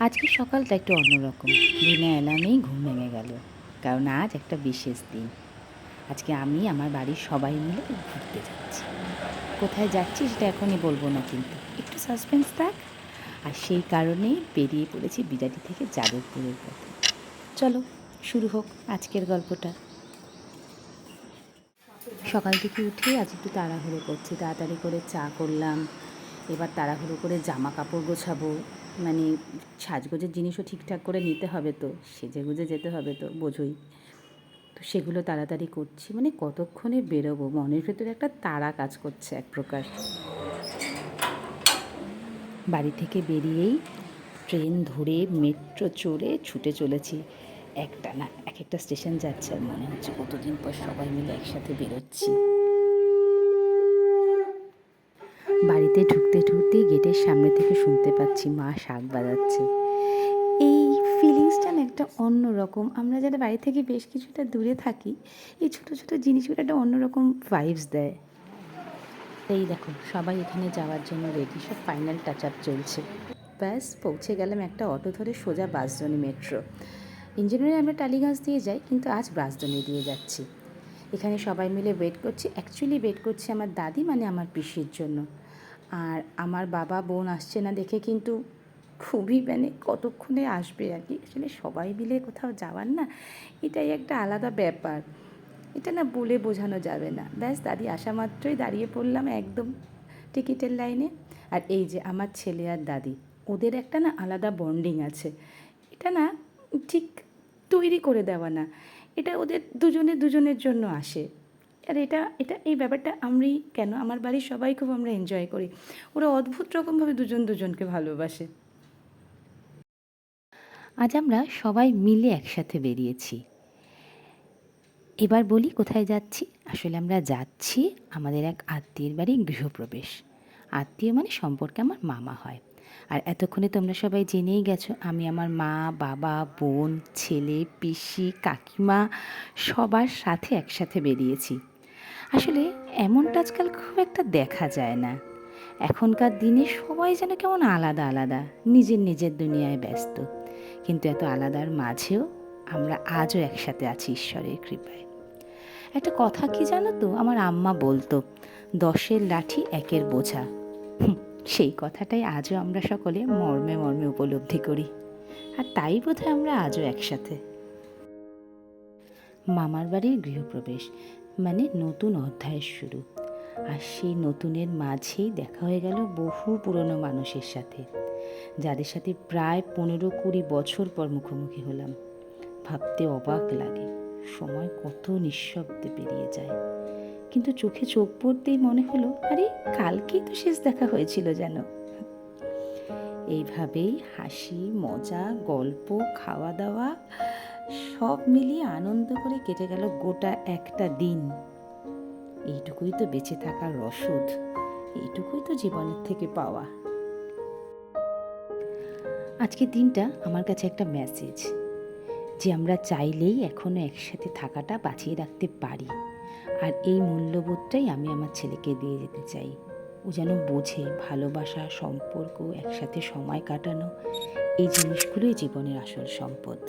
আজকে সকালটা একটু অন্যরকম। বিনা অ্যালার্মেই ঘুম ভেঙে গেল, কারণ আজ একটা বিশেষ দিন। আজকে আমি আমার বাড়ির সবাই মিলে ঘুরতে যাচ্ছি। কোথায় যাচ্ছি সেটা এখনই বলবো না, কিন্তু একটু সাসপেন্স থাক। আর সেই কারণেই বেরিয়ে পড়েছি বিরাটি থেকে যাদবপুরের পথে। চলো শুরু হোক আজকের গল্পটা। সকাল থেকে উঠেই আজ একটু তাড়াহুড়ো করছি, তাড়াতাড়ি করে চা করলাম। এবার তাড়াহুড়ো করে জামা কাপড় গোছাবো, মানে সাজগোজের জিনিসও ঠিকঠাক করে নিতে হবে, তো সেজেগুজে যেতে হবে, তো বোঝোই। তো সেগুলো তাড়াতাড়ি করছি, মানে কতক্ষণে বেরোবো, মনের ভেতরে একটা তাড়া কাজ করছে এক প্রকার। বাড়ি থেকে বেরিয়েই ট্রেন ধরে মেট্রো চড়ে ছুটে চলেছি। একটা না এক একটা স্টেশন যাচ্ছে, আর মনে হচ্ছে কতদিন পর সবাই মিলে একসাথে বেরোচ্ছি। বাড়িতে ঢুকতে ঢুকতেই গেটের সামনে থেকে শুনতে পাচ্ছি মা শাঁখ বাজাচ্ছে। এই ফিলিংসটা না একটা অন্য রকম। আমরা যারা বাড়ি থেকে বেশ কিছুটা দূরে থাকি, এই ছোটো ছোটো জিনিসগুলো একটা অন্যরকম ভাইবস দেয়। এই দেখো সবাই এখানে যাওয়ার জন্য রেডি, সব ফাইনাল টাচ আপ চলছে। ব্যাস পৌঁছে গেলাম একটা অটো ধরে সোজা বাসজনি মেট্রো। ইঞ্জিনিয়ারে আমরা টালিগঞ্জ দিয়ে যাই, কিন্তু আজ বাসজনি দিয়ে যাচ্ছি। এখানে সবাই মিলে ওয়েট করছি। অ্যাকচুয়ালি ওয়েট করছি আমার দাদি, মানে আমার পিসির জন্য। আর আমার বাবা বোন আসছে না দেখে কিন্তু খুবই, মানে কতক্ষণে আসবে আর কি। আসলে সবাই মিলে কোথাও যাওয়ার না, এটাই একটা আলাদা ব্যাপার। এটা না বলে বোঝানো যাবে না। ব্যাস দাদি আসা মাত্রই দাঁড়িয়ে পড়লাম একদম টিকিটের লাইনে। আর এই যে আমার ছেলে আর দাদি, ওদের একটা না আলাদা বন্ডিং আছে। এটা না ঠিক তৈরি করে দেওয়া না, এটা ওদের দুজনের জন্য আসে। আর এটা এটা এই ব্যাপারটা আমরাই কেন, আমার বাড়ির সবাই খুব আমরা এনজয় করি। ওরা অদ্ভুত রকমভাবে দুজনকে ভালোবাসে। আজ আমরা সবাই মিলে একসাথে বেরিয়েছি। এবার বলি কোথায় যাচ্ছি। আসলে আমরা যাচ্ছি আমাদের এক আত্মীয়ের বাড়ি গৃহপ্রবেশ। আত্মীয় মানে সম্পর্কে আমার মামা হয়। আর এতক্ষণে তোমরা সবাই জেনেই গেছো, আমি আমার মা, বাবা, বোন, ছেলে, পিসি, কাকিমা সবার সাথে একসাথে বেরিয়েছি। আসলে এমনটা আজকাল খুব একটা দেখা যায় না। এখনকার দিনে সবাই যেন কেমন আলাদা আলাদা, নিজের দুনিয়ায় ব্যস্ত। কিন্তু এত আলাদার মাঝেও আমরা আজও একসাথে আছি ঈশ্বরের কৃপায়। একটা কথা কি জানো তো, আমার আম্মা বলতো, 10-এর লাঠি 1-এর বোঝা। সেই কথাটাই আজও আমরা সকলে মর্মে মর্মে উপলব্ধি করি। আর তাই বোধহয় আমরা আজও একসাথে। মামার বাড়ির গৃহপ্রবেশ মানে নতুন অধ্যায়ের শুরু। আর সেই নতুনের মাঝেই দেখা হয়ে গেল বহু পুরনো মানুষের সাথে, যাদের সাথে প্রায় 15-20 বছর পর মুখোমুখি হলাম। ভাবতে অবাক লাগে, সময় কত নিঃশব্দে পেরিয়ে যায়। কিন্তু চোখে চোখ পড়তেই মনে হলো, আরে কালকেই তো শেষ দেখা হয়েছিল যেন। এইভাবেই হাসি মজা গল্প খাওয়া দাওয়া সব মিলিয়ে আনন্দ করে কেটে গেল গোটা একটা দিন। এইটুকুই তো বেঁচে থাকার রসদ, এইটুকুই তো জীবনের থেকে পাওয়া। আজকের দিনটা আমার কাছে একটা মেসেজ, যে আমরা চাইলেই এখনো একসাথে থাকাটা বাঁচিয়ে রাখতে পারি। আর এই মূল্যবোধটাই আমি আমার ছেলেকে দিয়ে যেতে চাই। ও যেন বোঝে ভালোবাসা, সম্পর্ক, একসাথে সময় কাটানো, এই জিনিসগুলোই জীবনের আসল সম্পদ।